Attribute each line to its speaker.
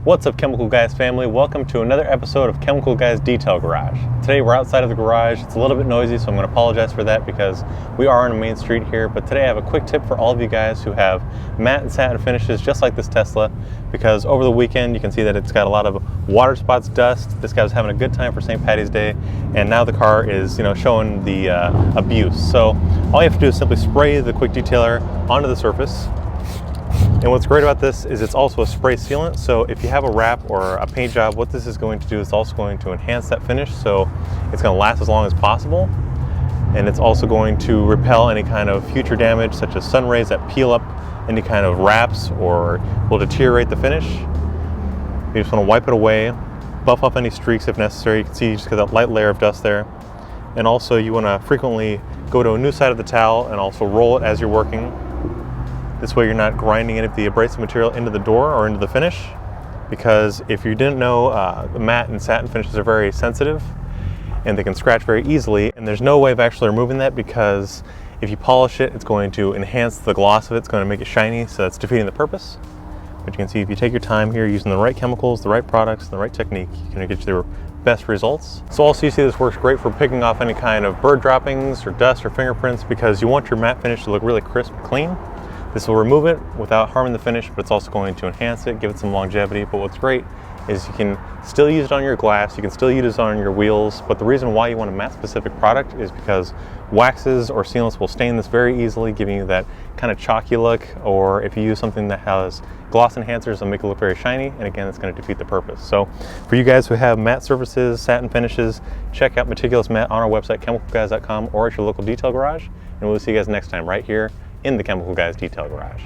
Speaker 1: What's up, Chemical Guys family? Welcome to another episode of Chemical Guys Detail Garage. Today we're outside of the garage. It's a little bit noisy, so I'm going to apologize for that because we are on a main street here. But today I have a quick tip for all of you guys who have matte and satin finishes just like this Tesla, because over the weekend you can see that it's got a lot of water spots, dust. This guy was having a good time for St. Patty's Day, and now the car is, showing the abuse. So all you have to do is simply spray the quick detailer onto the surface. And what's great about this is it's also a spray sealant, so if you have a wrap or a paint job, what this is going to do is also going to enhance that finish, so it's going to last as long as possible. And it's also going to repel any kind of future damage, such as sun rays that peel up any kind of wraps or will deteriorate the finish. You just want to wipe it away, buff up any streaks if necessary. You can see you just got that light layer of dust there. And also you want to frequently go to a new side of the towel and also roll it as you're working. This way you're not grinding any of the abrasive material into the door or into the finish, because if you didn't know, the matte and satin finishes are very sensitive and they can scratch very easily, and there's no way of actually removing that, because if you polish it, it's going to enhance the gloss of it, it's going to make it shiny, so that's defeating the purpose. But you can see if you take your time here using the right chemicals, the right products, the right technique, you're going to get your best results. So also you see this works great for picking off any kind of bird droppings or dust or fingerprints, because you want your matte finish to look really crisp and clean. This will remove it without harming the finish, but it's also going to enhance it, give it some longevity. But what's great is you can still use it on your glass, you can still use it on your wheels, but the reason why you want a matte specific product is because waxes or sealants will stain this very easily, giving you that kind of chalky look, or if you use something that has gloss enhancers, it'll make it look very shiny, and again, it's going to defeat the purpose. So for you guys who have matte surfaces, satin finishes, check out Meticulous Matte on our website, chemicalguys.com, or at your local detail garage, and we'll see you guys next time right here in the Chemical Guys Detail Garage.